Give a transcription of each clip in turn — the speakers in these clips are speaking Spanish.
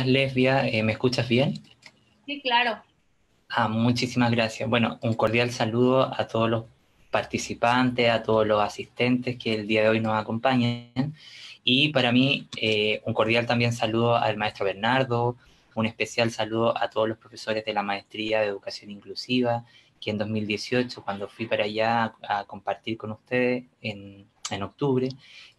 Lesbia, ¿me escuchas bien? Sí, claro. Muchísimas gracias. Bueno, un cordial saludo a todos los participantes, a todos los asistentes que el día de hoy nos acompañan. Y para mí, un cordial también saludo al maestro Bernardo, un especial saludo a todos los profesores de la Maestría de Educación Inclusiva, que en 2018, cuando fui para allá a compartir con ustedes en octubre,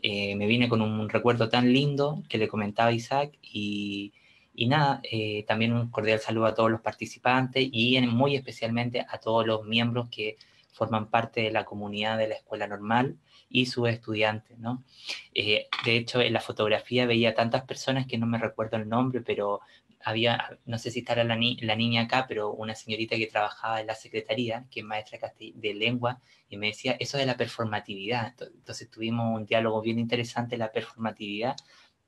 me vine con un recuerdo tan lindo que le comentaba a Isaac y nada, también un cordial saludo a todos los participantes y muy especialmente a todos los miembros que forman parte de la comunidad de la Escuela Normal y sus estudiantes, ¿no? De hecho, en la fotografía veía tantas personas que no me recuerdo el nombre, pero había, no sé si estará la niña acá, pero una señorita que trabajaba en la secretaría, que es maestra de lengua, y me decía eso de la performatividad. Entonces tuvimos un diálogo bien interesante de la performatividad.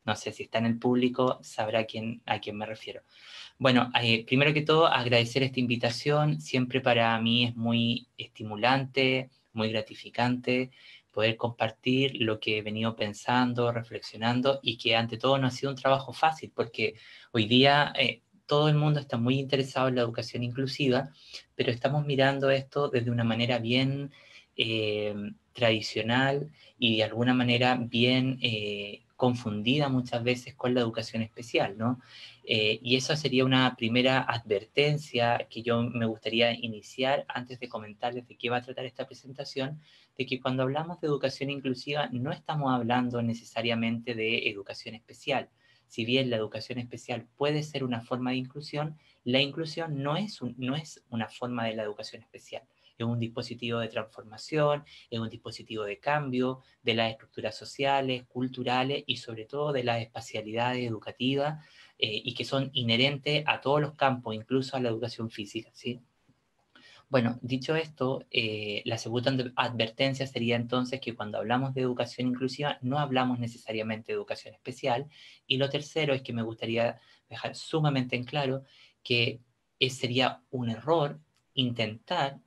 No sé si está en el público, sabrá a quién me refiero. Bueno, primero que todo, agradecer esta invitación. Siempre para mí es muy estimulante, muy gratificante poder compartir lo que he venido pensando, reflexionando y que ante todo no ha sido un trabajo fácil porque hoy día todo el mundo está muy interesado en la educación inclusiva, pero estamos mirando esto desde una manera bien eh, tradicional y de alguna manera bien confundida muchas veces con la educación especial, ¿no? Y esa sería una primera advertencia que yo me gustaría iniciar antes de comentarles de qué va a tratar esta presentación, de que cuando hablamos de educación inclusiva no estamos hablando necesariamente de educación especial. Si bien la educación especial puede ser una forma de inclusión, la inclusión no es una forma de la educación especial. Es un dispositivo de transformación, es un dispositivo de cambio de las estructuras sociales, culturales y sobre todo de las espacialidades educativas y que son inherentes a todos los campos, incluso a la educación física, ¿sí? Bueno, dicho esto, la segunda advertencia sería entonces que cuando hablamos de educación inclusiva no hablamos necesariamente de educación especial. Y lo tercero es que me gustaría dejar sumamente en claro que sería un error intentar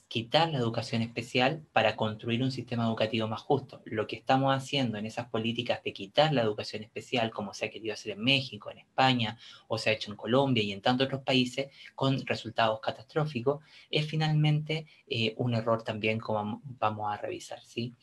quitar la educación especial para construir un sistema educativo más justo. Lo que estamos haciendo en esas políticas de quitar la educación especial, como se ha querido hacer en México, en España, o se ha hecho en Colombia y en tantos otros países, con resultados catastróficos, es finalmente un error también como vamos a revisar, ¿sí?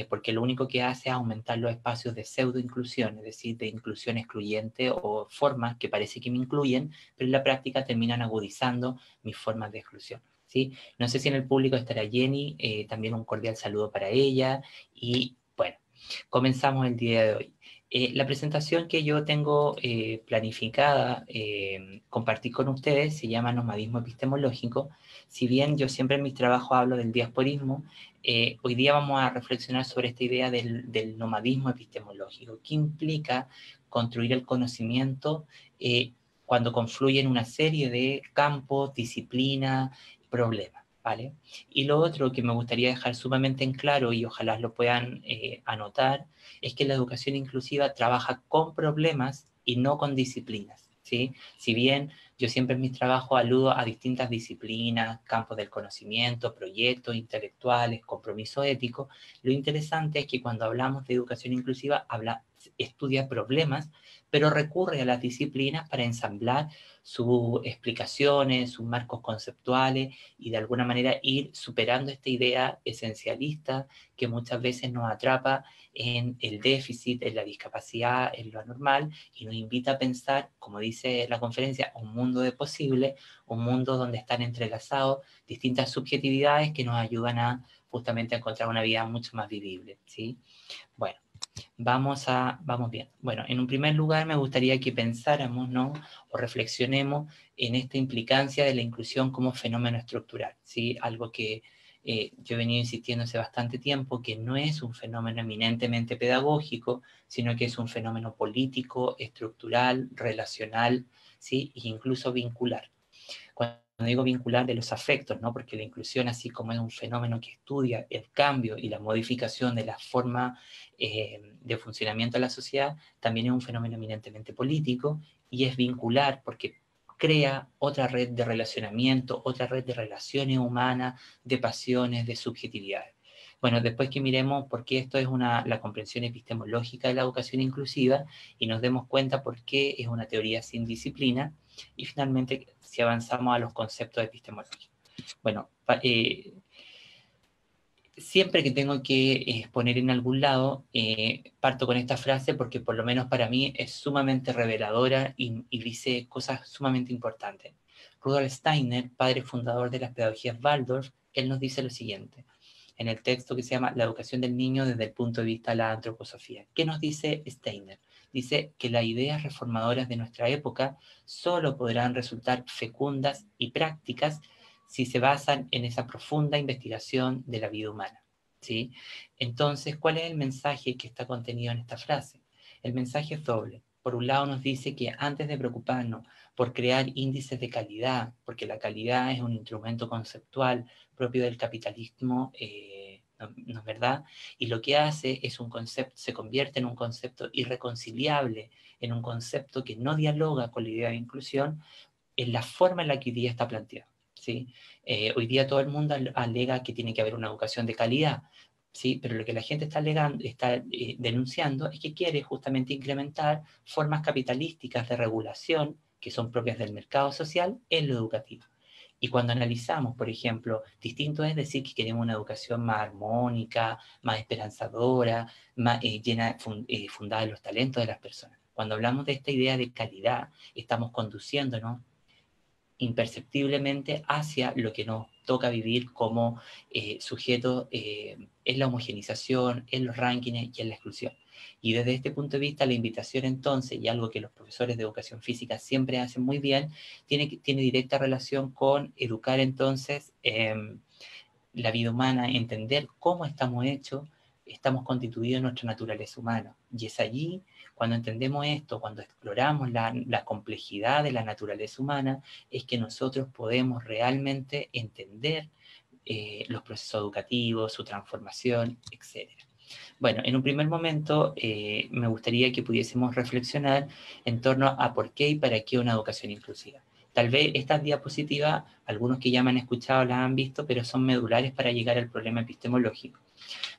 Porque lo único que hace es aumentar los espacios de pseudo-inclusión, es decir, de inclusión excluyente o formas que parece que me incluyen, pero en la práctica terminan agudizando mis formas de exclusión. ¿Sí? No sé si en el público estará Jenny, también un cordial saludo para ella y bueno, comenzamos el día de hoy. La presentación que yo tengo planificada compartir con ustedes se llama Nomadismo Epistemológico. Si bien yo siempre en mis trabajos hablo del diasporismo, hoy día vamos a reflexionar sobre esta idea del nomadismo epistemológico, que implica construir el conocimiento cuando confluyen una serie de campos, disciplinas, problemas, ¿vale? Y lo otro que me gustaría dejar sumamente en claro y ojalá lo puedan anotar es que la educación inclusiva trabaja con problemas y no con disciplinas, ¿sí? Si bien yo siempre en mis trabajos aludo a distintas disciplinas, campos del conocimiento, proyectos intelectuales, compromiso ético, lo interesante es que cuando hablamos de educación inclusiva estudia problemas, pero recurre a las disciplinas para ensamblar sus explicaciones, sus marcos conceptuales y de alguna manera ir superando esta idea esencialista que muchas veces nos atrapa en el déficit, en la discapacidad, en lo anormal y nos invita a pensar, como dice la conferencia, un mundo de posible, un mundo donde están entrelazados distintas subjetividades que nos ayudan a justamente a encontrar una vida mucho más vivible, ¿sí? Bueno, vamos bien. Bueno, en un primer lugar me gustaría que pensáramos, ¿no? O reflexionemos en esta implicancia de la inclusión como fenómeno estructural, ¿sí? Algo que yo he venido insistiendo hace bastante tiempo, que no es un fenómeno eminentemente pedagógico, sino que es un fenómeno político, estructural, relacional, ¿sí? E incluso vincular. Cuando digo vincular de los afectos, ¿no? Porque la inclusión, así como es un fenómeno que estudia el cambio y la modificación de la forma de funcionamiento de la sociedad, también es un fenómeno eminentemente político y es vincular porque crea otra red de relacionamiento, otra red de relaciones humanas, de pasiones, de subjetividades. Bueno, después que miremos por qué esto es la comprensión epistemológica de la educación inclusiva y nos demos cuenta por qué es una teoría sin disciplina, y finalmente si avanzamos a los conceptos epistemológicos. Bueno, siempre que tengo que exponer en algún lado, parto con esta frase porque por lo menos para mí es sumamente reveladora y dice cosas sumamente importantes. Rudolf Steiner, padre fundador de las pedagogías Waldorf, él nos dice lo siguiente, en el texto que se llama La educación del niño desde el punto de vista de la antroposofía. ¿Qué nos dice Steiner? Dice que las ideas reformadoras de nuestra época solo podrán resultar fecundas y prácticas si se basan en esa profunda investigación de la vida humana, ¿sí? Entonces, ¿cuál es el mensaje que está contenido en esta frase? El mensaje es doble. Por un lado nos dice que antes de preocuparnos por crear índices de calidad, porque la calidad es un instrumento conceptual propio del capitalismo, ¿no es verdad? Y lo que hace es un concepto, se convierte en un concepto irreconciliable, en un concepto que no dialoga con la idea de inclusión, en la forma en la que hoy día está planteado, ¿sí? Hoy día todo el mundo alega que tiene que haber una educación de calidad, ¿sí? Pero lo que la gente está alegando, está denunciando es que quiere justamente incrementar formas capitalísticas de regulación que son propias del mercado social en lo educativo. Y cuando analizamos, por ejemplo, distinto es decir que queremos una educación más armónica, más esperanzadora, más fundada en los talentos de las personas. Cuando hablamos de esta idea de calidad, estamos conduciéndonos imperceptiblemente hacia lo que nos toca vivir como sujetos en la homogenización, en los rankings y en la exclusión. Y desde este punto de vista, la invitación entonces, y algo que los profesores de educación física siempre hacen muy bien, tiene directa relación con educar entonces la vida humana, entender cómo estamos hechos, estamos constituidos en nuestra naturaleza humana. Y es allí, cuando entendemos esto, cuando exploramos la complejidad de la naturaleza humana, es que nosotros podemos realmente entender los procesos educativos, su transformación, etc. Bueno, en un primer momento me gustaría que pudiésemos reflexionar en torno a por qué y para qué una educación inclusiva. Tal vez estas diapositivas, algunos que ya me han escuchado las han visto, pero son medulares para llegar al problema epistemológico.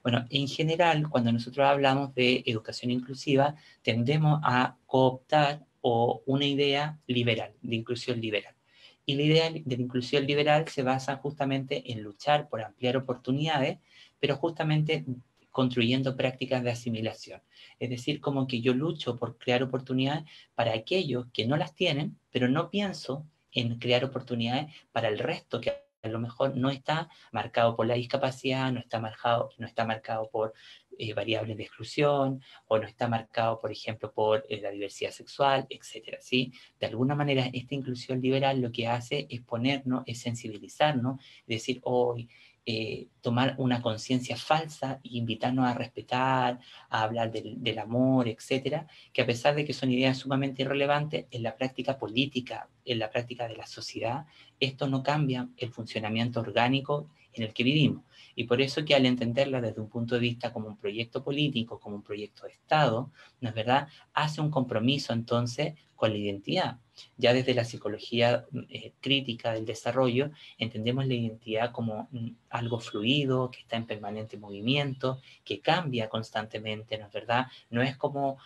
Bueno, en general, cuando nosotros hablamos de educación inclusiva, tendemos a cooptar una idea liberal, de inclusión liberal. Y la idea de la inclusión liberal se basa justamente en luchar por ampliar oportunidades, pero justamente construyendo prácticas de asimilación. Es decir, como que yo lucho por crear oportunidades para aquellos que no las tienen, pero no pienso en crear oportunidades para el resto que a lo mejor no está marcado por la discapacidad, no está marcado por variables de exclusión, o no está marcado, por ejemplo, por la diversidad sexual, etcétera, ¿sí? De alguna manera, esta inclusión liberal lo que hace es ponernos, es sensibilizarnos, es decir, hoy tomar una conciencia falsa e invitarnos a respetar, a hablar del amor, etcétera, que a pesar de que son ideas sumamente irrelevantes, en la práctica política, en la práctica de la sociedad, esto no cambia el funcionamiento orgánico en el que vivimos. Y por eso que al entenderla desde un punto de vista como un proyecto político, como un proyecto de Estado, ¿no es verdad?, hace un compromiso entonces con la identidad. Ya desde la psicología crítica del desarrollo, entendemos la identidad como algo fluido, que está en permanente movimiento, que cambia constantemente, ¿no es verdad? No es como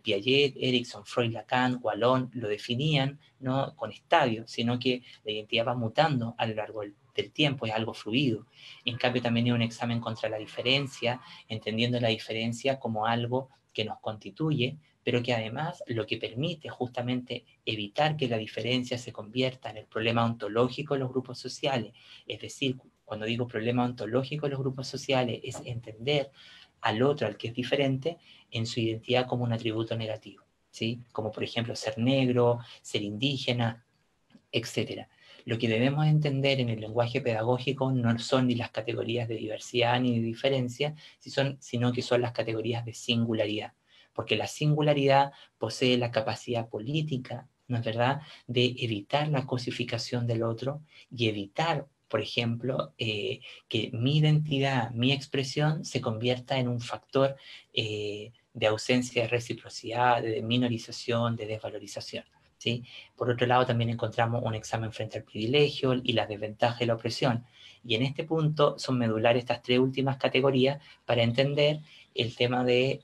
Piaget, Erikson, Freud, Lacan, Wallon lo definían, ¿no?, con estadios, sino que la identidad va mutando a lo largo del tiempo, es algo fluido. En cambio, también hay un examen contra la diferencia, entendiendo la diferencia como algo que nos constituye, pero que además lo que permite justamente evitar que la diferencia se convierta en el problema ontológico de los grupos sociales. Es decir, cuando digo problema ontológico de los grupos sociales, es entender al otro, al que es diferente, en su identidad como un atributo negativo, ¿sí? Como por ejemplo ser negro, ser indígena, etcétera. Lo que debemos entender en el lenguaje pedagógico no son ni las categorías de diversidad ni de diferencia, sino que son las categorías de singularidad, porque la singularidad posee la capacidad política, ¿no es verdad?, de evitar la cosificación del otro y evitar, por ejemplo, que mi identidad, mi expresión se convierta en un factor de ausencia de reciprocidad, de minorización, de desvalorización. ¿sí? Por otro lado, también encontramos un examen frente al privilegio y las desventajas de la opresión. Y en este punto son medulares estas tres últimas categorías para entender el tema de,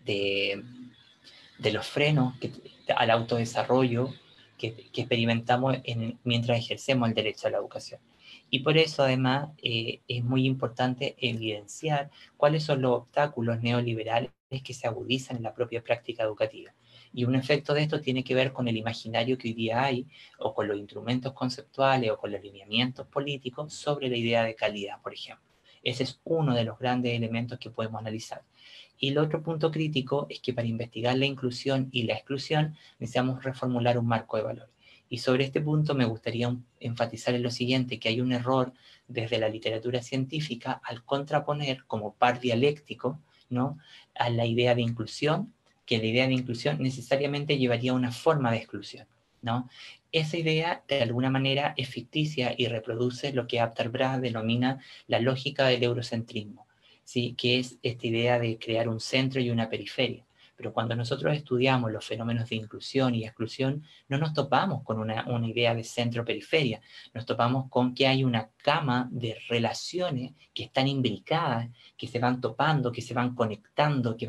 de los frenos al autodesarrollo que experimentamos mientras ejercemos el derecho a la educación. Y por eso, además, es muy importante evidenciar cuáles son los obstáculos neoliberales que se agudizan en la propia práctica educativa. Y un efecto de esto tiene que ver con el imaginario que hoy día hay, o con los instrumentos conceptuales, o con los lineamientos políticos sobre la idea de calidad, por ejemplo. Ese es uno de los grandes elementos que podemos analizar. Y el otro punto crítico es que para investigar la inclusión y la exclusión necesitamos reformular un marco de valores. Y sobre este punto me gustaría enfatizar en lo siguiente, que hay un error desde la literatura científica al contraponer como par dialéctico, ¿no?, a la idea de inclusión, que la idea de inclusión necesariamente llevaría a una forma de exclusión, ¿no? Esa idea, de alguna manera, es ficticia y reproduce lo que Aptar-Bras denomina la lógica del eurocentrismo, ¿sí?, que es esta idea de crear un centro y una periferia. Pero cuando nosotros estudiamos los fenómenos de inclusión y exclusión, no nos topamos con una idea de centro-periferia, nos topamos con que hay una gama de relaciones que están imbricadas, que se van topando, que se van conectando, que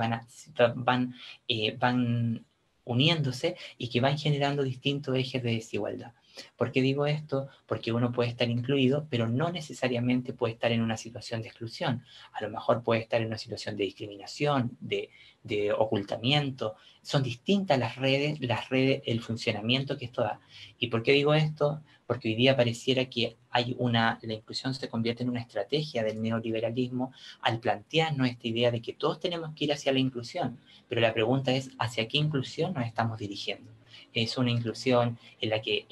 van uniéndose y que van generando distintos ejes de desigualdad. ¿Por qué digo esto? Porque uno puede estar incluido, pero no necesariamente puede estar en una situación de exclusión. A lo mejor puede estar en una situación de discriminación, de ocultamiento. Son distintas las redes, el funcionamiento que esto da. ¿Y por qué digo esto? Porque hoy día pareciera que la inclusión se convierte en una estrategia del neoliberalismo al plantearnos esta idea de que todos tenemos que ir hacia la inclusión. Pero la pregunta es, ¿hacia qué inclusión nos estamos dirigiendo? Es una inclusión en la que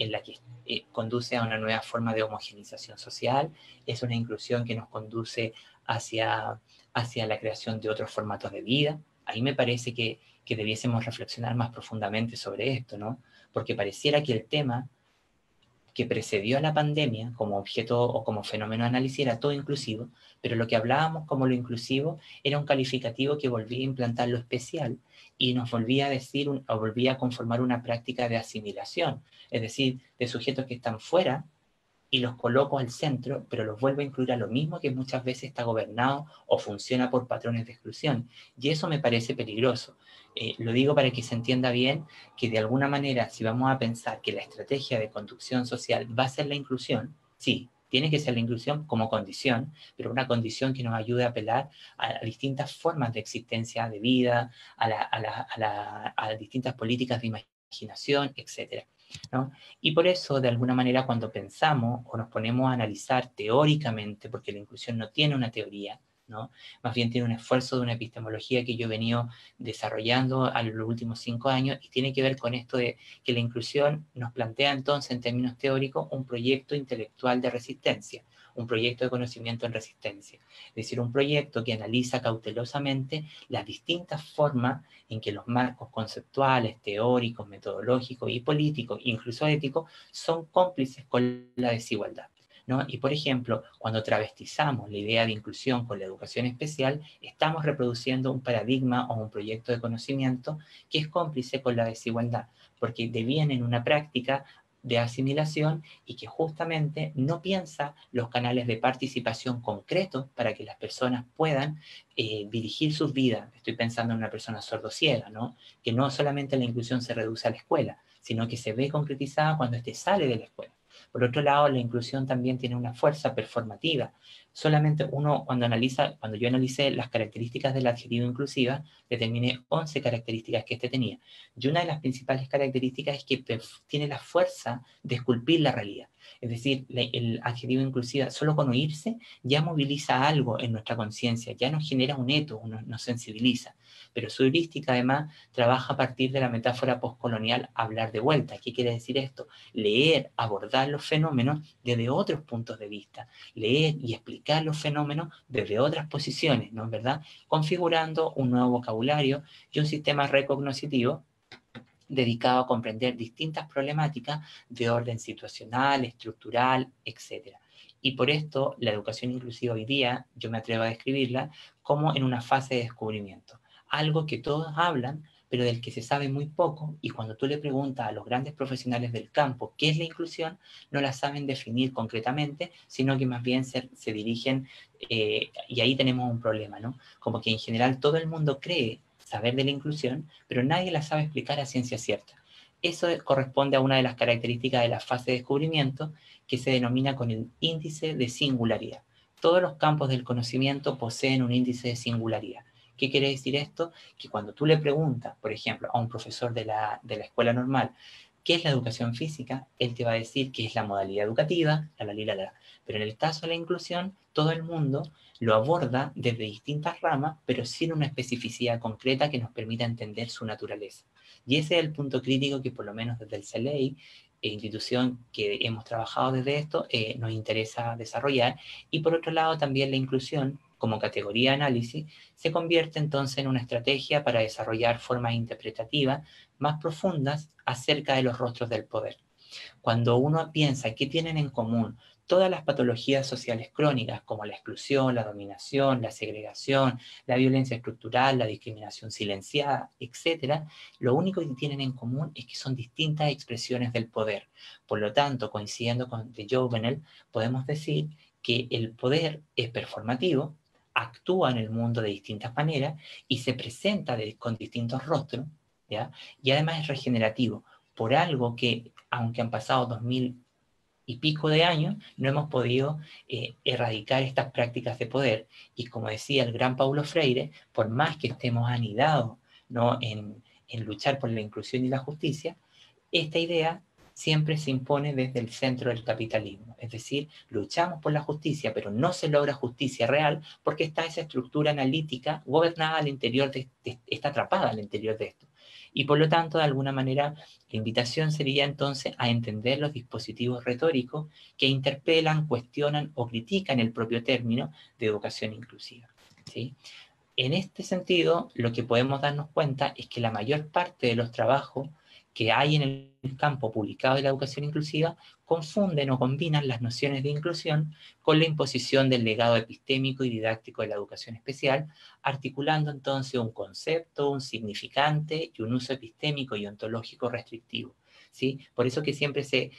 conduce a una nueva forma de homogeneización social, es una inclusión que nos conduce hacia la creación de otros formatos de vida. Ahí me parece que debiésemos reflexionar más profundamente sobre esto, ¿no? Porque pareciera que el tema que precedió a la pandemia como objeto o como fenómeno de análisis era todo inclusivo, pero lo que hablábamos como lo inclusivo era un calificativo que volvía a implantar lo especial y nos volvía a decir o volvía a conformar una práctica de asimilación, es decir, de sujetos que están fuera y los coloco al centro, pero los vuelvo a incluir a lo mismo que muchas veces está gobernado o funciona por patrones de exclusión. Y eso me parece peligroso. Lo digo para que se entienda bien que de alguna manera, si vamos a pensar que la estrategia de conducción social va a ser la inclusión, sí, tiene que ser la inclusión como condición, pero una condición que nos ayude a apelar a distintas formas de existencia de vida, a distintas políticas de imaginación, etcétera, ¿no? Y por eso, de alguna manera, cuando pensamos o nos ponemos a analizar teóricamente, porque la inclusión no tiene una teoría, ¿no?, más bien tiene un esfuerzo de una epistemología que yo he venido desarrollando a los últimos 5 años y tiene que ver con esto de que la inclusión nos plantea entonces, en términos teóricos, un proyecto intelectual de resistencia, un proyecto de conocimiento en resistencia. Es decir, un proyecto que analiza cautelosamente las distintas formas en que los marcos conceptuales, teóricos, metodológicos y políticos, incluso éticos, son cómplices con la desigualdad, ¿no? Y, por ejemplo, cuando travestizamos la idea de inclusión con la educación especial, estamos reproduciendo un paradigma o un proyecto de conocimiento que es cómplice con la desigualdad, porque deviene en una práctica de asimilación y que justamente no piensa los canales de participación concretos para que las personas puedan dirigir sus vidas. Estoy pensando en una persona sordociega, ¿no?, que no solamente la inclusión se reduce a la escuela, sino que se ve concretizada cuando éste sale de la escuela. Por otro lado, la inclusión también tiene una fuerza performativa. Solamente cuando yo analicé las características del adjetivo inclusiva, determiné 11 características que este tenía. Y una de las principales características es que tiene la fuerza de esculpir la realidad. Es decir, el adjetivo inclusiva, solo con oírse, ya moviliza algo en nuestra conciencia, ya nos genera un eto, nos sensibiliza. Pero su heurística, además, trabaja a partir de la metáfora postcolonial hablar de vuelta. ¿Qué quiere decir esto? Leer, abordar los fenómenos desde otros puntos de vista, leer y explicar los fenómenos desde otras posiciones, ¿no es verdad?, configurando un nuevo vocabulario y un sistema recognoscitivo dedicado a comprender distintas problemáticas de orden situacional, estructural, etc. Y por esto la educación inclusiva hoy día, yo me atrevo a describirla como en una fase de descubrimiento. Algo que todos hablan, pero del que se sabe muy poco, y cuando tú le preguntas a los grandes profesionales del campo qué es la inclusión, no la saben definir concretamente, sino que más bien se dirigen, y ahí tenemos un problema, ¿no? Como que en general todo el mundo cree saber de la inclusión, pero nadie la sabe explicar a ciencia cierta. Eso corresponde a una de las características de la fase de descubrimiento, que se denomina con el índice de singularidad. Todos los campos del conocimiento poseen un índice de singularidad. ¿Qué quiere decir esto? Que cuando tú le preguntas, por ejemplo, a un profesor de la escuela normal, ¿qué es la educación física? Él te va a decir que es la modalidad educativa, la. Pero en el caso de la inclusión, todo el mundo lo aborda desde distintas ramas, pero sin una especificidad concreta que nos permita entender su naturaleza. Y ese es el punto crítico que por lo menos desde el CELEI, institución que hemos trabajado desde esto, nos interesa desarrollar. Y por otro lado también la inclusión como categoría de análisis se convierte entonces en una estrategia para desarrollar formas interpretativas más profundas acerca de los rostros del poder. Cuando uno piensa qué tienen en común todas las patologías sociales crónicas, como la exclusión, la dominación, la segregación, la violencia estructural, la discriminación silenciada, etc., lo único que tienen en común es que son distintas expresiones del poder. Por lo tanto, coincidiendo con de Jouvenel, podemos decir que el poder es performativo, actúa en el mundo de distintas maneras y se presenta con distintos rostros, ¿ya? Y además es regenerativo, por algo que, aunque han pasado 2000 y pico de años, no hemos podido erradicar estas prácticas de poder. Y como decía el gran Paulo Freire, por más que estemos anidados, ¿no?, en luchar por la inclusión y la justicia, esta idea siempre se impone desde el centro del capitalismo. Es decir, luchamos por la justicia, pero no se logra justicia real porque está esa estructura analítica gobernada al interior está atrapada al interior de esto. Y por lo tanto, de alguna manera, la invitación sería entonces a entender los dispositivos retóricos que interpelan, cuestionan o critican el propio término de educación inclusiva, ¿sí? En este sentido, lo que podemos darnos cuenta es que la mayor parte de los trabajos que hay en el campo publicado de la educación inclusiva confunden o combinan las nociones de inclusión con la imposición del legado epistémico y didáctico de la educación especial, articulando entonces un concepto, un significante y un uso epistémico y ontológico restrictivo, ¿sí? Por eso que siempre se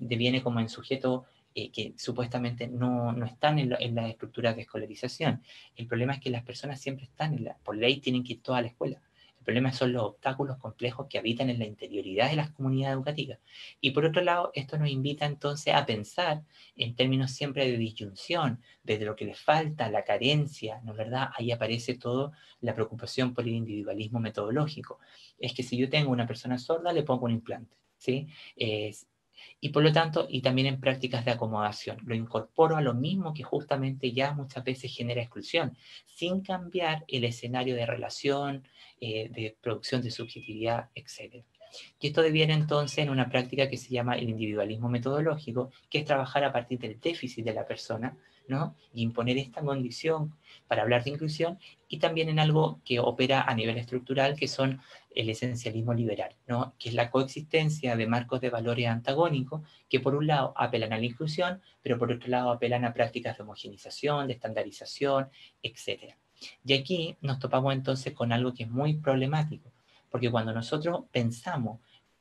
deviene como en sujeto que supuestamente no están en las estructuras de escolarización. El problema es que las personas siempre están, por ley tienen que ir todas a la escuela. El problema son los obstáculos complejos que habitan en la interioridad de las comunidades educativas. Y por otro lado, esto nos invita entonces a pensar en términos siempre de disyunción, desde lo que les falta, la carencia, ¿no es verdad? Ahí aparece todo la preocupación por el individualismo metodológico. Es que si yo tengo una persona sorda, le pongo un implante, ¿sí? Y por lo tanto, y también en prácticas de acomodación, lo incorporo a lo mismo que justamente ya muchas veces genera exclusión, sin cambiar el escenario de relación, de producción de subjetividad, etc. Y esto deviene entonces en una práctica que se llama el individualismo metodológico, que es trabajar a partir del déficit de la persona, ¿no? Y imponer esta condición para hablar de inclusión, y también en algo que opera a nivel estructural, que son el esencialismo liberal, ¿no? Que es la coexistencia de marcos de valores antagónicos que por un lado apelan a la inclusión, pero por otro lado apelan a prácticas de homogenización, de estandarización, etc. Y aquí nos topamos entonces con algo que es muy problemático, porque cuando nosotros pensamos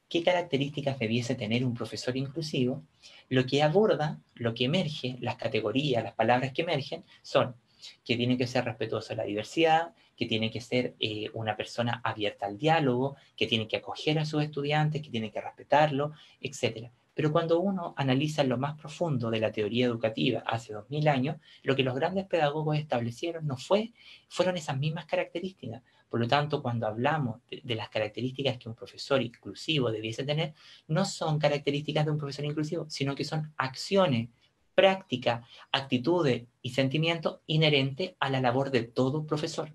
qué características debiese tener un profesor inclusivo, lo que aborda, lo que emerge, las categorías, las palabras que emergen, son que tiene que ser respetuoso de la diversidad, que tiene que ser una persona abierta al diálogo, que tiene que acoger a sus estudiantes, que tiene que respetarlo, etc. Pero cuando uno analiza lo más profundo de la teoría educativa hace 2000 años, lo que los grandes pedagogos establecieron fueron esas mismas características. Por lo tanto, cuando hablamos de las características que un profesor inclusivo debiese tener, no son características de un profesor inclusivo, sino que son acciones, prácticas, actitudes y sentimientos inherentes a la labor de todo profesor.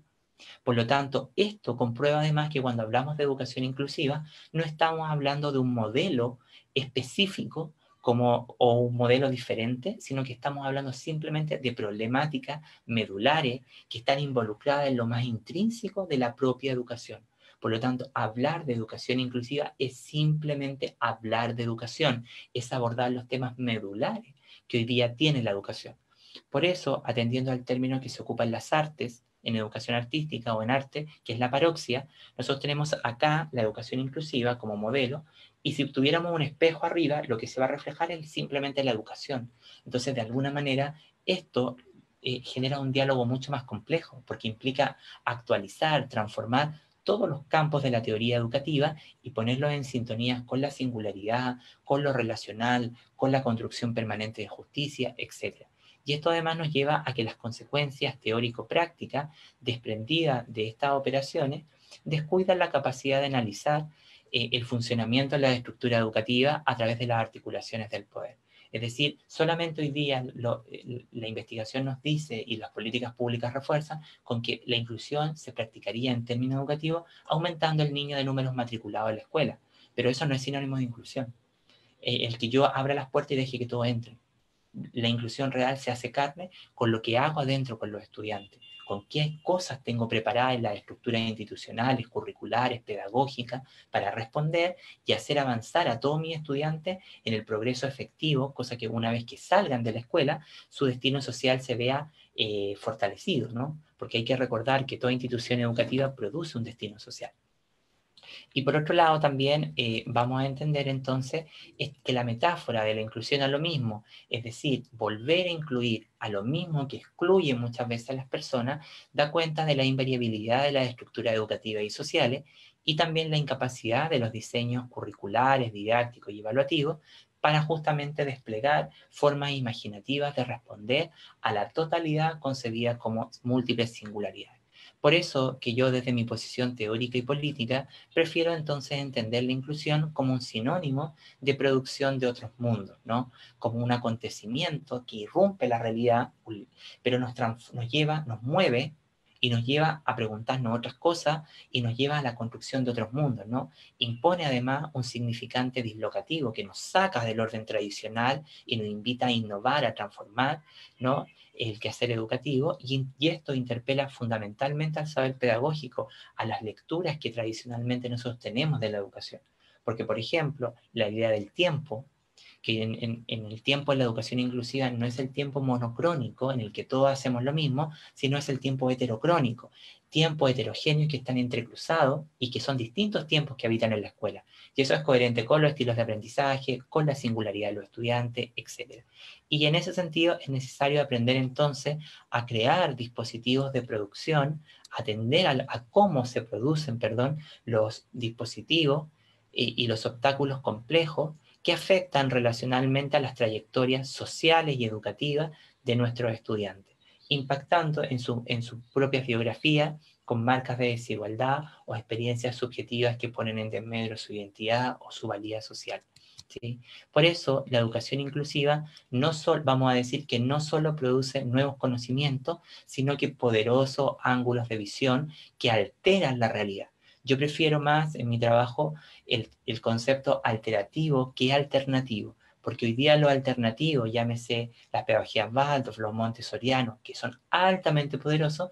Por lo tanto, esto comprueba además que cuando hablamos de educación inclusiva, no estamos hablando de un modelo específico o un modelo diferente, sino que estamos hablando simplemente de problemáticas medulares que están involucradas en lo más intrínseco de la propia educación. Por lo tanto, hablar de educación inclusiva es simplemente hablar de educación, es abordar los temas medulares que hoy día tiene la educación. Por eso, atendiendo al término que se ocupa en las artes, en educación artística o en arte, que es la paroxia, nosotros tenemos acá la educación inclusiva como modelo, y si tuviéramos un espejo arriba, lo que se va a reflejar es simplemente la educación. Entonces, de alguna manera, esto genera un diálogo mucho más complejo, porque implica actualizar, transformar todos los campos de la teoría educativa y ponerlos en sintonía con la singularidad, con lo relacional, con la construcción permanente de justicia, etc. Y esto además nos lleva a que las consecuencias teórico-prácticas desprendidas de estas operaciones descuidan la capacidad de analizar el funcionamiento de la estructura educativa a través de las articulaciones del poder. Es decir, solamente hoy día la investigación nos dice y las políticas públicas refuerzan con que la inclusión se practicaría en términos educativos aumentando el niño de números matriculados en la escuela. Pero eso no es sinónimo de inclusión. El que yo abra las puertas y deje que todo entre. La inclusión real se hace carne con lo que hago adentro con los estudiantes, con qué cosas tengo preparadas en las estructuras institucionales, curriculares, pedagógicas, para responder y hacer avanzar a todos mis estudiantes en el progreso efectivo, cosa que una vez que salgan de la escuela, su destino social se vea fortalecido, ¿no? Porque hay que recordar que toda institución educativa produce un destino social. Y por otro lado también vamos a entender entonces que la metáfora de la inclusión a lo mismo, es decir, volver a incluir a lo mismo que excluye muchas veces a las personas, da cuenta de la invariabilidad de las estructuras educativas y sociales y también la incapacidad de los diseños curriculares, didácticos y evaluativos para justamente desplegar formas imaginativas de responder a la totalidad concebida como múltiples singularidades. Por eso que yo desde mi posición teórica y política prefiero entonces entender la inclusión como un sinónimo de producción de otros mundos, ¿no? Como un acontecimiento que irrumpe la realidad, pero nos mueve y nos lleva a preguntarnos otras cosas y nos lleva a la construcción de otros mundos, ¿no? Impone además un significante dislocativo que nos saca del orden tradicional y nos invita a innovar, a transformar, ¿no? El quehacer educativo y esto interpela fundamentalmente al saber pedagógico, a las lecturas que tradicionalmente nosotros tenemos de la educación. Porque, por ejemplo, la idea del tiempo, que en el tiempo en la educación inclusiva no es el tiempo monocrónico en el que todos hacemos lo mismo, sino es el tiempo heterocrónico, tiempos heterogéneos que están entrecruzados y que son distintos tiempos que habitan en la escuela. Y eso es coherente con los estilos de aprendizaje, con la singularidad de los estudiantes, etc. Y en ese sentido es necesario aprender entonces a crear dispositivos de producción, atender a cómo se producen, los dispositivos y los obstáculos complejos que afectan relacionalmente a las trayectorias sociales y educativas de nuestros estudiantes, impactando en su propia biografía con marcas de desigualdad o experiencias subjetivas que ponen en desmedro su identidad o su valía social. ¿Sí? Por eso, la educación inclusiva vamos a decir que no solo produce nuevos conocimientos, sino que poderosos ángulos de visión que alteran la realidad. Yo prefiero más en mi trabajo el concepto alterativo que alternativo, porque hoy día lo alternativo, llámese las pedagogías Waldorf, los montessorianos, que son altamente poderosos,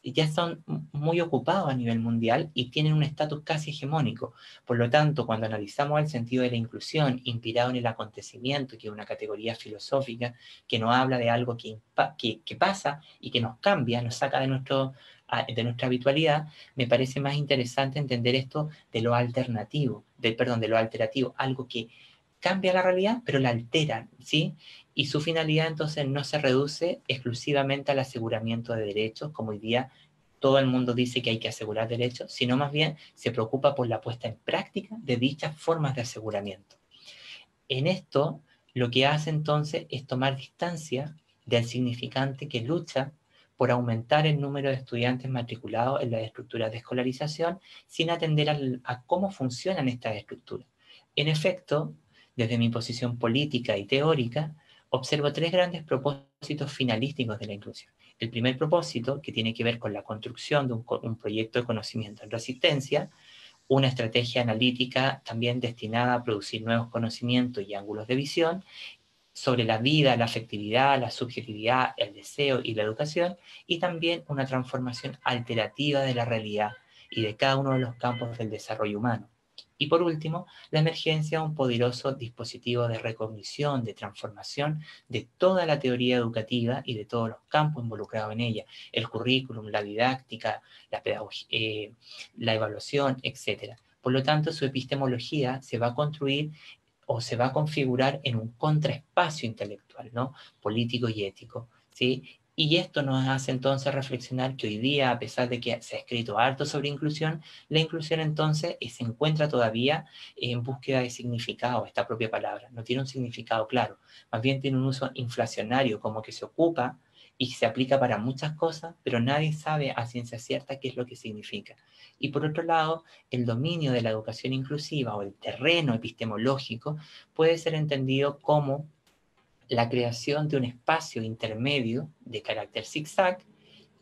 ya son muy ocupados a nivel mundial y tienen un estatus casi hegemónico. Por lo tanto, cuando analizamos el sentido de la inclusión inspirado en el acontecimiento, que es una categoría filosófica que nos habla de algo que pasa y que nos cambia, nos saca de nuestra habitualidad, me parece más interesante entender esto de lo alternativo, de lo alterativo, algo que cambia la realidad, pero la altera, ¿sí? Y su finalidad entonces no se reduce exclusivamente al aseguramiento de derechos, como hoy día todo el mundo dice que hay que asegurar derechos, sino más bien se preocupa por la puesta en práctica de dichas formas de aseguramiento. En esto, lo que hace entonces es tomar distancia del significante que lucha por aumentar el número de estudiantes matriculados en las estructuras de escolarización sin atender a cómo funcionan estas estructuras. En efecto, desde mi posición política y teórica, observo tres grandes propósitos finalísticos de la inclusión. El primer propósito, que tiene que ver con la construcción de un proyecto de conocimiento en resistencia, una estrategia analítica también destinada a producir nuevos conocimientos y ángulos de visión sobre la vida, la afectividad, la subjetividad, el deseo y la educación, y también una transformación alterativa de la realidad y de cada uno de los campos del desarrollo humano. Y por último, la emergencia de un poderoso dispositivo de recognición, de transformación de toda la teoría educativa y de todos los campos involucrados en ella, el currículum, la didáctica, la pedagogía, la evaluación, etc. Por lo tanto, su epistemología se va a construir o se va a configurar en un contraespacio intelectual, ¿no? Político y ético, ¿sí? Y esto nos hace entonces reflexionar que hoy día, a pesar de que se ha escrito harto sobre inclusión, la inclusión entonces se encuentra todavía en búsqueda de significado, esta propia palabra. No tiene un significado claro, más bien tiene un uso inflacionario, como que se ocupa y se aplica para muchas cosas, pero nadie sabe a ciencia cierta qué es lo que significa. Y por otro lado, el dominio de la educación inclusiva o el terreno epistemológico puede ser entendido como la creación de un espacio intermedio de carácter zigzag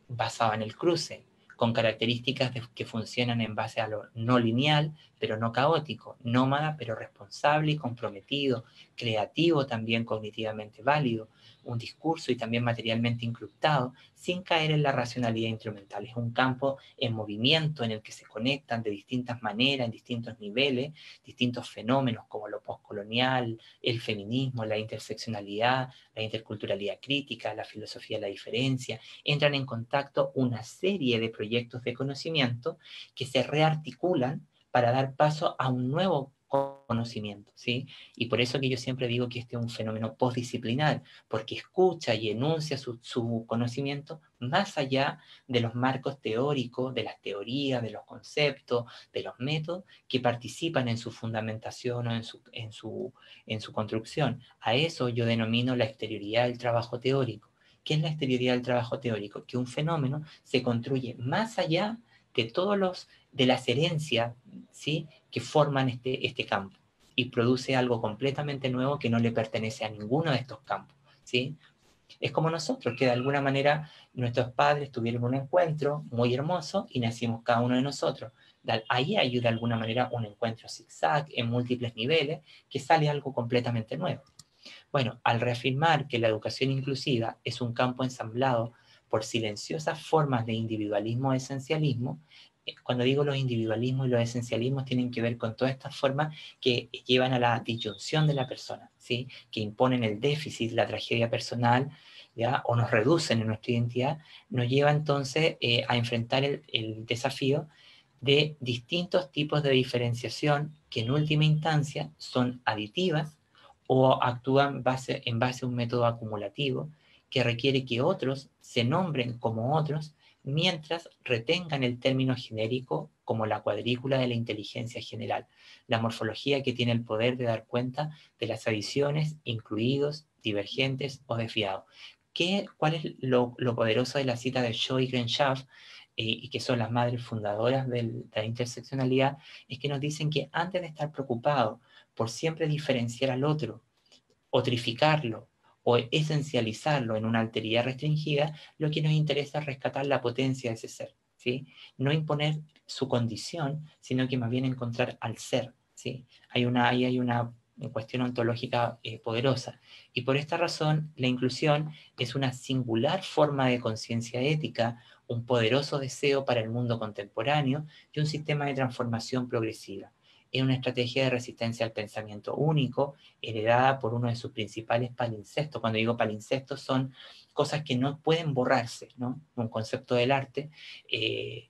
basado en el cruce, con características que funcionan en base a lo no lineal, pero no caótico, nómada, pero responsable y comprometido, creativo también cognitivamente válido, un discurso y también materialmente incrustado, sin caer en la racionalidad instrumental. Es un campo en movimiento en el que se conectan de distintas maneras, en distintos niveles, distintos fenómenos como lo postcolonial, el feminismo, la interseccionalidad, la interculturalidad crítica, la filosofía de la diferencia. Entran en contacto una serie de proyectos de conocimiento que se rearticulan para dar paso a un nuevo conocimiento, ¿sí? Y por eso que yo siempre digo que este es un fenómeno postdisciplinar, porque escucha y enuncia su conocimiento más allá de los marcos teóricos, de las teorías, de los conceptos, de los métodos que participan en su fundamentación o en su construcción. A eso yo denomino la exterioridad del trabajo teórico. ¿Qué es la exterioridad del trabajo teórico? Que un fenómeno se construye más allá de de las herencias, ¿sí?, que forman este campo y produce algo completamente nuevo que no le pertenece a ninguno de estos campos, ¿sí? Es como nosotros, que de alguna manera nuestros padres tuvieron un encuentro muy hermoso y nacimos cada uno de nosotros. Ahí hay de alguna manera un encuentro zigzag en múltiples niveles que sale algo completamente nuevo. Bueno, al reafirmar que la educación inclusiva es un campo ensamblado por silenciosas formas de individualismo o esencialismo, cuando digo los individualismos y los esencialismos tienen que ver con todas estas formas que llevan a la disyunción de la persona, ¿sí?, que imponen el déficit, la tragedia personal, ¿ya?, o nos reducen en nuestra identidad, nos lleva entonces a enfrentar el desafío de distintos tipos de diferenciación que en última instancia son aditivas o actúan en base a un método acumulativo que requiere que otros se nombren como otros mientras retengan el término genérico como la cuadrícula de la inteligencia general, la morfología que tiene el poder de dar cuenta de las adiciones, incluidos, divergentes o desviados. ¿Cuál es lo poderoso de la cita de Shaw y Grenshaw, y que son las madres fundadoras de la interseccionalidad? Es que nos dicen que antes de estar preocupados por siempre diferenciar al otro, otrificarlo o esencializarlo en una alteridad restringida, lo que nos interesa es rescatar la potencia de ese ser, ¿sí? No imponer su condición, sino que más bien encontrar al ser, ¿sí? Ahí hay una cuestión ontológica poderosa. Y por esta razón, la inclusión es una singular forma de conciencia ética, un poderoso deseo para el mundo contemporáneo y un sistema de transformación progresiva. Es una estrategia de resistencia al pensamiento único, heredada por uno de sus principales palincestos. Cuando digo palincestos son cosas que no pueden borrarse, ¿no? Un concepto del arte, que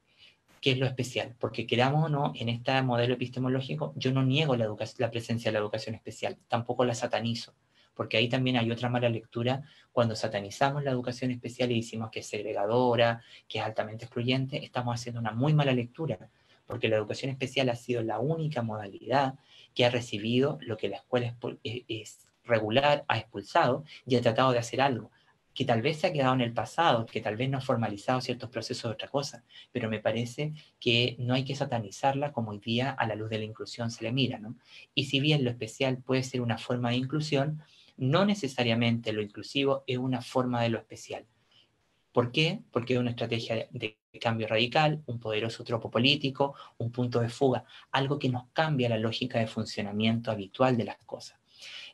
es lo especial, porque queramos o no, en este modelo epistemológico, yo no niego la presencia de la educación especial, tampoco la satanizo, porque ahí también hay otra mala lectura cuando satanizamos la educación especial y decimos que es segregadora, que es altamente excluyente. Estamos haciendo una muy mala lectura, porque la educación especial ha sido la única modalidad que ha recibido lo que la escuela es regular, ha expulsado y ha tratado de hacer algo que tal vez se ha quedado en el pasado, que tal vez no ha formalizado ciertos procesos de otra cosa, pero me parece que no hay que satanizarla como hoy día a la luz de la inclusión se le mira, ¿no? Y si bien lo especial puede ser una forma de inclusión, no necesariamente lo inclusivo es una forma de lo especial. ¿Por qué? Porque es una estrategia de cambio radical, un poderoso tropo político, un punto de fuga, algo que nos cambia la lógica de funcionamiento habitual de las cosas.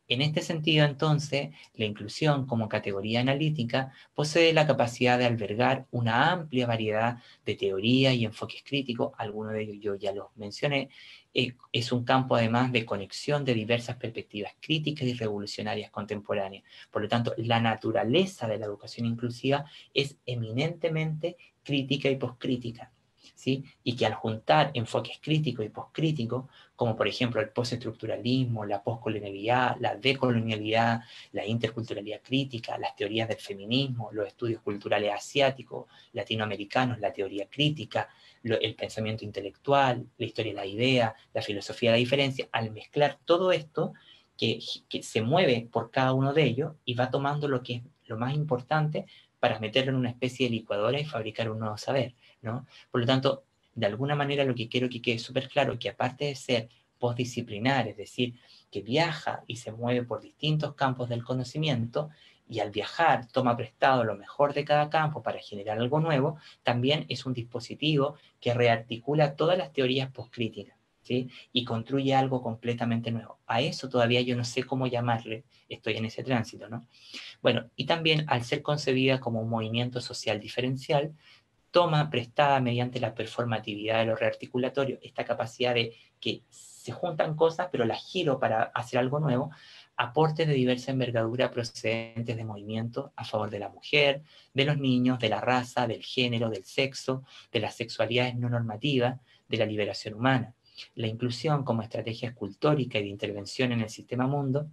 En este sentido, entonces, la inclusión como categoría analítica posee la capacidad de albergar una amplia variedad de teorías y enfoques críticos, algunos de ellos yo ya los mencioné, es un campo además de conexión de diversas perspectivas críticas y revolucionarias contemporáneas. Por lo tanto, la naturaleza de la educación inclusiva es eminentemente crítica y poscrítica, ¿sí? Y que al juntar enfoques críticos y poscríticos, como por ejemplo el postestructuralismo, la poscolonialidad, la decolonialidad, la interculturalidad crítica, las teorías del feminismo, los estudios culturales asiáticos, latinoamericanos, la teoría crítica, el pensamiento intelectual, la historia de la idea, la filosofía de la diferencia, al mezclar todo esto que se mueve por cada uno de ellos y va tomando lo que es lo más importante para meterlo en una especie de licuadora y fabricar un nuevo saber, ¿no? Por lo tanto, de alguna manera lo que quiero que quede súper claro, que aparte de ser postdisciplinar, es decir, que viaja y se mueve por distintos campos del conocimiento, y al viajar toma prestado lo mejor de cada campo para generar algo nuevo, también es un dispositivo que rearticula todas las teorías postcríticas, ¿sí? Y construye algo completamente nuevo. A eso todavía yo no sé cómo llamarle, estoy en ese tránsito, ¿no? Bueno, y también al ser concebida como un movimiento social diferencial, toma prestada mediante la performatividad de lo rearticulatorio esta capacidad de que se juntan cosas, pero las giro para hacer algo nuevo, aportes de diversa envergadura procedentes de movimientos a favor de la mujer, de los niños, de la raza, del género, del sexo, de las sexualidades no normativas, de la liberación humana. La inclusión como estrategia escultórica y de intervención en el sistema mundo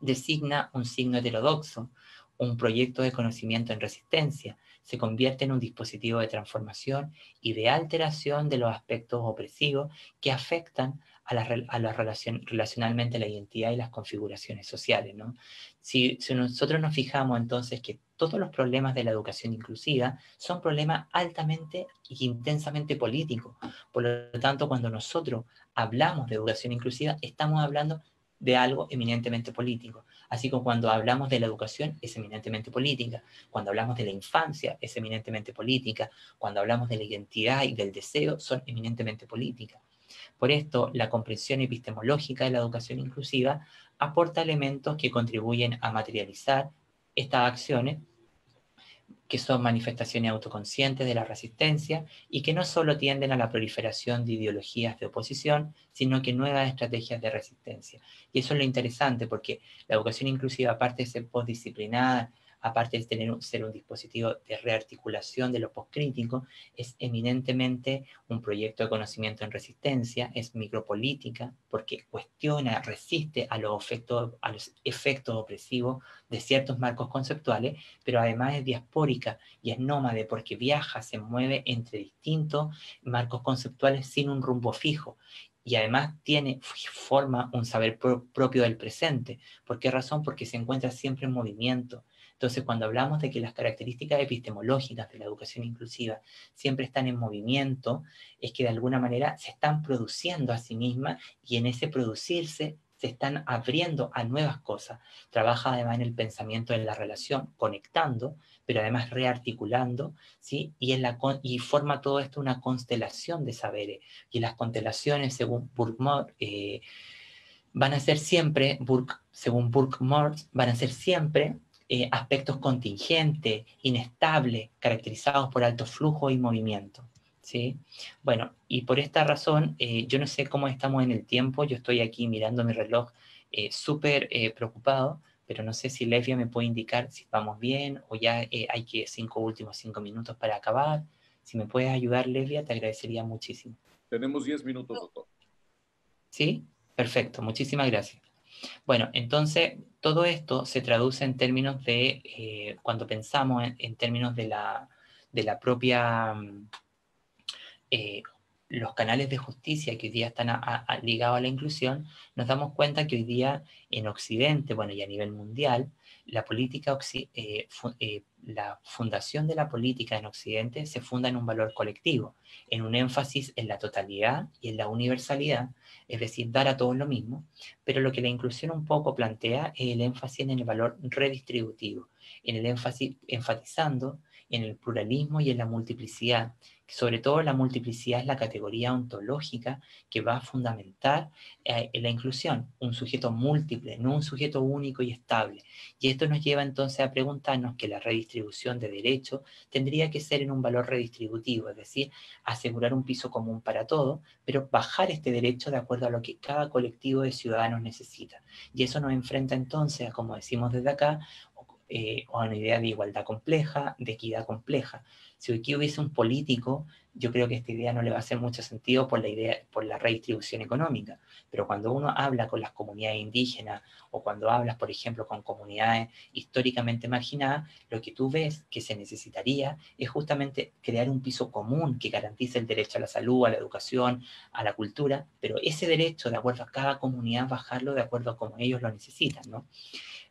designa un signo heterodoxo, un proyecto de conocimiento en resistencia, se convierte en un dispositivo de transformación y de alteración de los aspectos opresivos que afectan a la relacionalmente la identidad y las configuraciones sociales, ¿no? Si nosotros nos fijamos entonces que todos los problemas de la educación inclusiva son problemas altamente y intensamente políticos. Por lo tanto, cuando nosotros hablamos de educación inclusiva, estamos hablando de algo eminentemente político. Así como cuando hablamos de la educación es eminentemente política, cuando hablamos de la infancia es eminentemente política, cuando hablamos de la identidad y del deseo son eminentemente políticas. Por esto, la comprensión epistemológica de la educación inclusiva aporta elementos que contribuyen a materializar estas acciones que son manifestaciones autoconscientes de la resistencia y que no solo tienden a la proliferación de ideologías de oposición, sino que nuevas estrategias de resistencia. Y eso es lo interesante, porque la educación inclusiva, aparte de ser postdisciplinar, aparte de ser un dispositivo de rearticulación de lo postcrítico, es eminentemente un proyecto de conocimiento en resistencia, es micropolítica, porque cuestiona, resiste a los efectos opresivos de ciertos marcos conceptuales, pero además es diaspórica y es nómade porque viaja, se mueve entre distintos marcos conceptuales sin un rumbo fijo. Y además forma un saber propio del presente. ¿Por qué razón? Porque se encuentra siempre en movimiento. Entonces, cuando hablamos de que las características epistemológicas de la educación inclusiva siempre están en movimiento, es que de alguna manera se están produciendo a sí mismas y en ese producirse se están abriendo a nuevas cosas. Trabaja además en el pensamiento de la relación, conectando, pero además rearticulando, ¿sí? Y forma todo esto una constelación de saberes. Y las constelaciones, según Burkmore, van a ser siempre, según Burkmore, van a ser siempre aspectos contingentes, inestables, caracterizados por alto flujo y movimiento. ¿Sí? Bueno, y por esta razón, yo no sé cómo estamos en el tiempo, yo estoy aquí mirando mi reloj súper preocupado, pero no sé si Levia me puede indicar si vamos bien o ya hay que últimos 5 minutos para acabar. Si me puedes ayudar, Levia, te agradecería muchísimo. Tenemos 10 minutos, doctor. ¿Sí? Perfecto, muchísimas gracias. Bueno, entonces todo esto se traduce en términos de, cuando pensamos en términos de la propia, eh, los canales de justicia que hoy día están ligados a la inclusión, nos damos cuenta que hoy día en Occidente, bueno, y a nivel mundial, la política, la fundación de la política en Occidente se funda en un valor colectivo, en un énfasis en la totalidad y en la universalidad, es decir, dar a todos lo mismo, pero lo que la inclusión un poco plantea es el énfasis en el valor redistributivo, en el énfasis enfatizando en el pluralismo y en la multiplicidad, Sobre todo la multiplicidad es la categoría ontológica que va a fundamentar la inclusión, un sujeto múltiple, no un sujeto único y estable. Y esto nos lleva entonces a preguntarnos que la redistribución de derechos tendría que ser en un valor redistributivo, es decir, asegurar un piso común para todos, pero bajar este derecho de acuerdo a lo que cada colectivo de ciudadanos necesita. Y eso nos enfrenta entonces, como decimos desde acá, o a una idea de igualdad compleja, de equidad compleja. Si aquí hubiese un político, yo creo que esta idea no le va a hacer mucho sentido por la idea, por la redistribución económica. Pero cuando uno habla con las comunidades indígenas o cuando hablas, por ejemplo, con comunidades históricamente marginadas, lo que tú ves que se necesitaría es justamente crear un piso común que garantice el derecho a la salud, a la educación, a la cultura, pero ese derecho, de acuerdo a cada comunidad, bajarlo de acuerdo a cómo ellos lo necesitan, ¿no?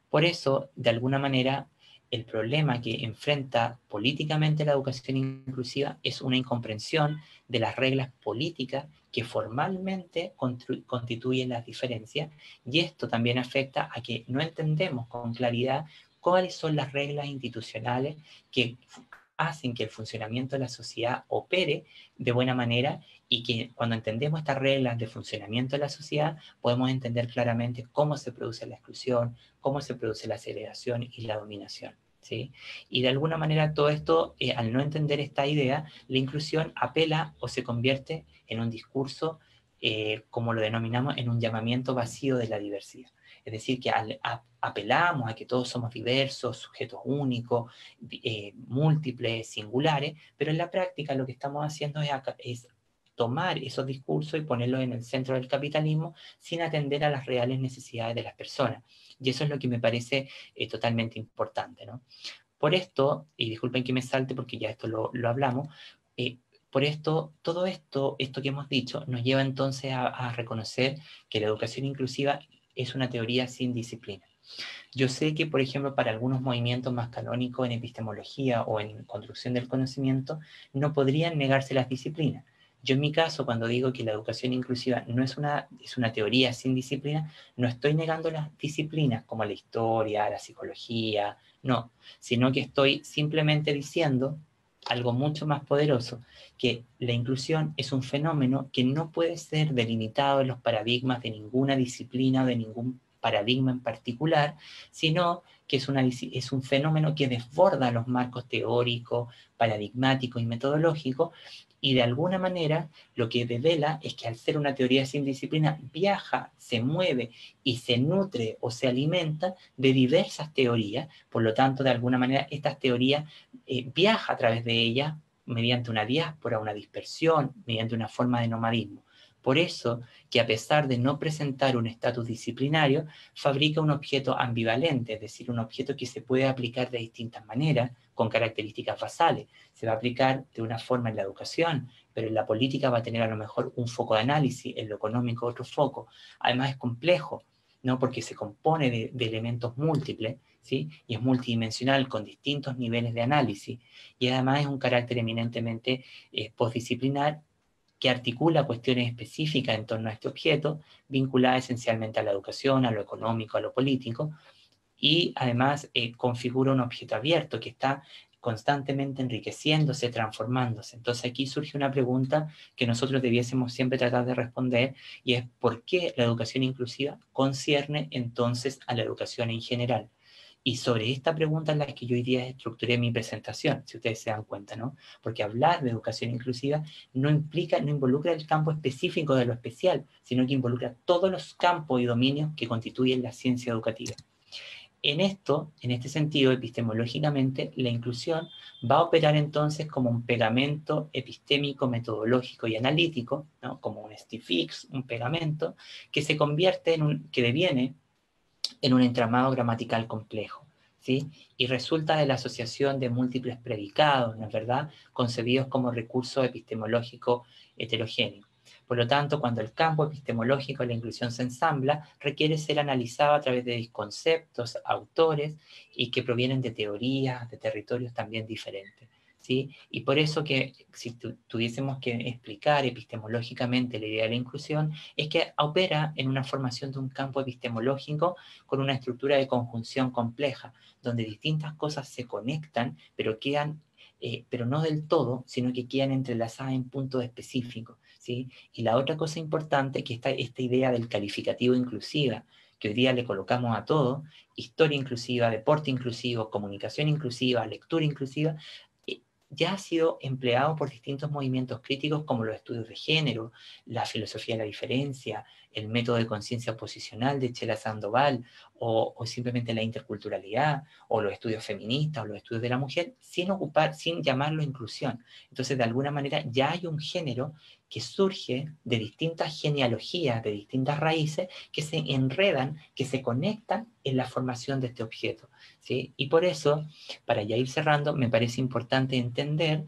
Por eso, de alguna manera, el problema que enfrenta políticamente la educación inclusiva es una incomprensión de las reglas políticas que formalmente constituyen las diferencias, y esto también afecta a que no entendemos con claridad cuáles son las reglas institucionales que hacen que el funcionamiento de la sociedad opere de buena manera, y que cuando entendemos estas reglas de funcionamiento de la sociedad podemos entender claramente cómo se produce la exclusión, cómo se produce la segregación y la dominación, ¿sí? Y de alguna manera todo esto, al no entender esta idea, la inclusión apela o se convierte en un discurso, como lo denominamos, en un llamamiento vacío de la diversidad. Es decir, que apelamos a que todos somos diversos, sujetos únicos, múltiples, singulares, pero en la práctica lo que estamos haciendo es tomar esos discursos y ponerlos en el centro del capitalismo sin atender a las reales necesidades de las personas. Y eso es lo que me parece totalmente importante, ¿no? Por esto, y disculpen que me salte porque ya esto lo hablamos, eh, por esto, todo esto que hemos dicho, nos lleva entonces a reconocer que la educación inclusiva es una teoría sin disciplina. Yo sé que, por ejemplo, para algunos movimientos más canónicos en epistemología o en construcción del conocimiento, no podrían negarse las disciplinas. Yo en mi caso, cuando digo que la educación inclusiva no es una teoría sin disciplina, no estoy negando las disciplinas como la historia, la psicología, no, sino que estoy simplemente diciendo algo mucho más poderoso, que la inclusión es un fenómeno que no puede ser delimitado en los paradigmas de ninguna disciplina o de ningún paradigma en particular, sino que es un fenómeno que desborda los marcos teóricos, paradigmáticos y metodológicos, y de alguna manera lo que devela es que al ser una teoría sin disciplina viaja, se mueve y se nutre o se alimenta de diversas teorías. Por lo tanto, de alguna manera estas teorías viaja a través de ellas mediante una diáspora, una dispersión, mediante una forma de nomadismo. Por eso que a pesar de no presentar un estatus disciplinario, fabrica un objeto ambivalente, es decir, un objeto que se puede aplicar de distintas maneras, con características basales. Se va a aplicar de una forma en la educación, pero en la política va a tener a lo mejor un foco de análisis, en lo económico otro foco. Además es complejo, ¿no? Porque se compone de elementos múltiples, ¿sí? Y es multidimensional con distintos niveles de análisis, y además es un carácter eminentemente postdisciplinar que articula cuestiones específicas en torno a este objeto, vinculadas esencialmente a la educación, a lo económico, a lo político, y además configura un objeto abierto que está constantemente enriqueciéndose, transformándose. Entonces aquí surge una pregunta que nosotros debiésemos siempre tratar de responder, y es ¿por qué la educación inclusiva concierne entonces a la educación en general? Y sobre esta pregunta es la que yo hoy día estructuré mi presentación, si ustedes se dan cuenta, ¿no? Porque hablar de educación inclusiva no implica, no involucra el campo específico de lo especial, sino que involucra todos los campos y dominios que constituyen la ciencia educativa. En este sentido, epistemológicamente, la inclusión va a operar entonces como un pegamento epistémico, metodológico y analítico, ¿no? Como un STFIX, un pegamento, que se convierte que deviene en un entramado gramatical complejo, ¿sí? Y resulta de la asociación de múltiples predicados, ¿no es verdad?, concebidos como recursos epistemológicos heterogéneos. Por lo tanto, cuando el campo epistemológico de la inclusión se ensambla, requiere ser analizado a través de conceptos, autores, y que provienen de teorías, de territorios también diferentes, ¿sí? Y por eso que si tuviésemos que explicar epistemológicamente la idea de la inclusión, es que opera en una formación de un campo epistemológico con una estructura de conjunción compleja, donde distintas cosas se conectan, pero quedan pero no del todo, sino que quedan entrelazadas en puntos específicos, ¿sí? Y la otra cosa importante es que está esta idea del calificativo inclusiva, que hoy día le colocamos a todo, historia inclusiva, deporte inclusivo, comunicación inclusiva, lectura inclusiva, ya ha sido empleado por distintos movimientos críticos como los estudios de género, la filosofía de la diferencia, el método de conciencia posicional de Chela Sandoval, o simplemente la interculturalidad, o los estudios feministas, o los estudios de la mujer, sin llamarlo inclusión. Entonces, de alguna manera, ya hay un género que surge de distintas genealogías, de distintas raíces, que se enredan, que se conectan en la formación de este objeto, ¿sí? Y por eso, para ya ir cerrando, me parece importante entender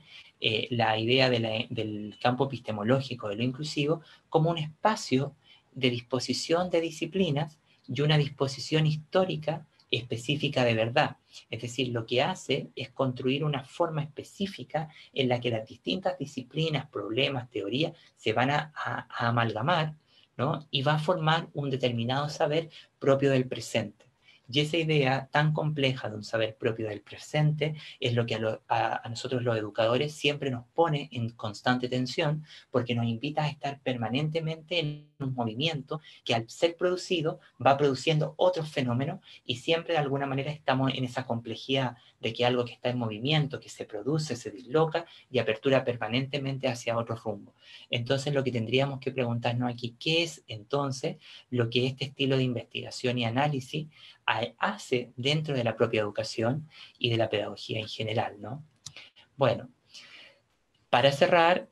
la idea del campo epistemológico de lo inclusivo como un espacio de disposición de disciplinas y una disposición histórica específica de verdad. Es decir, lo que hace es construir una forma específica en la que las distintas disciplinas, problemas, teorías se van a amalgamar, ¿no? Y va a formar un determinado saber propio del presente. Y esa idea tan compleja de un saber propio del presente es lo que a nosotros los educadores siempre nos pone en constante tensión, porque nos invita a estar permanentemente en un movimiento que al ser producido va produciendo otros fenómenos, y siempre de alguna manera estamos en esa complejidad de que algo que está en movimiento, que se produce, se disloca y apertura permanentemente hacia otro rumbo. Entonces lo que tendríamos que preguntarnos aquí, ¿qué es entonces lo que este estilo de investigación y análisis hace dentro de la propia educación y de la pedagogía en general, ¿no? Bueno, para cerrar,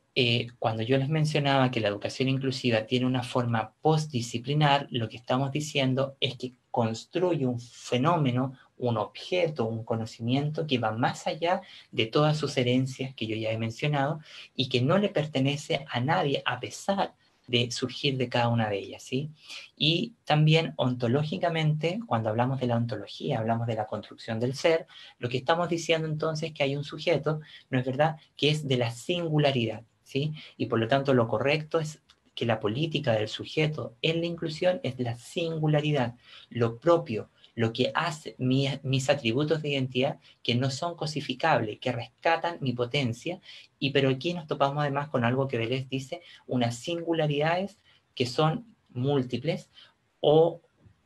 cuando yo les mencionaba que la educación inclusiva tiene una forma postdisciplinar, lo que estamos diciendo es que construye un fenómeno, un objeto, un conocimiento que va más allá de todas sus herencias que yo ya he mencionado y que no le pertenece a nadie a pesar de surgir de cada una de ellas, ¿sí? Y también ontológicamente, cuando hablamos de la ontología, hablamos de la construcción del ser, lo que estamos diciendo entonces es que hay un sujeto, ¿no es verdad?, que es de la singularidad, ¿sí? Y por lo tanto lo correcto es que la política del sujeto en la inclusión es la singularidad, lo propio, lo que hace mis atributos de identidad que no son cosificables, que rescatan mi potencia, pero aquí nos topamos además con algo que Deleuze dice, unas singularidades que son múltiples o,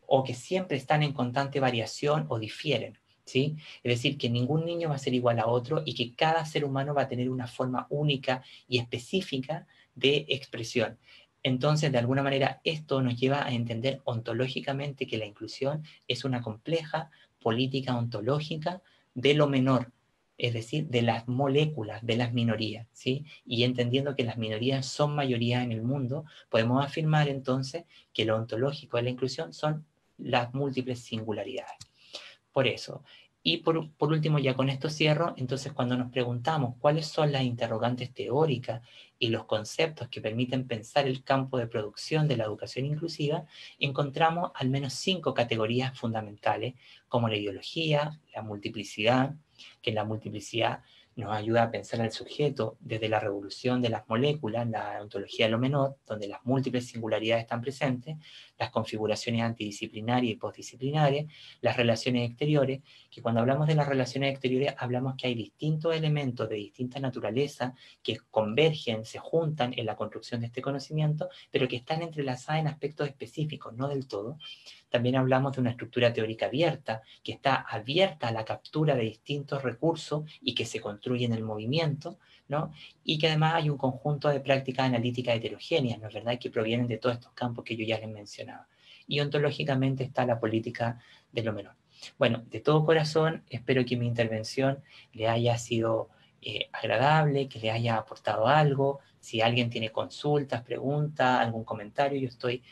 o que siempre están en constante variación o difieren, ¿sí? Es decir, que ningún niño va a ser igual a otro y que cada ser humano va a tener una forma única y específica de expresión. Entonces, de alguna manera, esto nos lleva a entender ontológicamente que la inclusión es una compleja política ontológica de lo menor, es decir, de las moléculas, de las minorías, ¿sí? Y entendiendo que las minorías son mayoría en el mundo, podemos afirmar entonces que lo ontológico de la inclusión son las múltiples singularidades. Por eso. Y por último, ya con esto cierro, entonces cuando nos preguntamos cuáles son las interrogantes teóricas y los conceptos que permiten pensar el campo de producción de la educación inclusiva, encontramos al menos 5 categorías fundamentales, como la ideología, la multiplicidad, que en la multiplicidad nos ayuda a pensar al sujeto desde la revolución de las moléculas, la ontología de lo menor, donde las múltiples singularidades están presentes, las configuraciones antidisciplinarias y postdisciplinarias, las relaciones exteriores, que cuando hablamos de las relaciones exteriores hablamos que hay distintos elementos de distinta naturaleza que convergen, se juntan en la construcción de este conocimiento, pero que están entrelazadas en aspectos específicos, no del todo. También hablamos de una estructura teórica abierta, que está abierta a la captura de distintos recursos y que se construye en el movimiento, ¿no? Y que además hay un conjunto de prácticas analíticas heterogéneas, ¿no es verdad?, que provienen de todos estos campos que yo ya les mencionaba. Y ontológicamente está la política de lo menor. Bueno, de todo corazón, espero que mi intervención le haya sido agradable, que le haya aportado algo. Si alguien tiene consultas, preguntas, algún comentario, yo estoy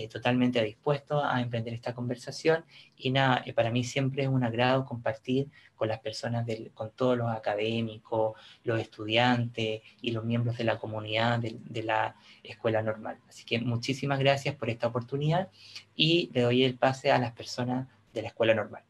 totalmente dispuesto a emprender esta conversación. Y nada, para mí siempre es un agrado compartir con las personas, con todos los académicos, los estudiantes y los miembros de la comunidad de la Escuela Normal. Así que muchísimas gracias por esta oportunidad y le doy el pase a las personas de la Escuela Normal.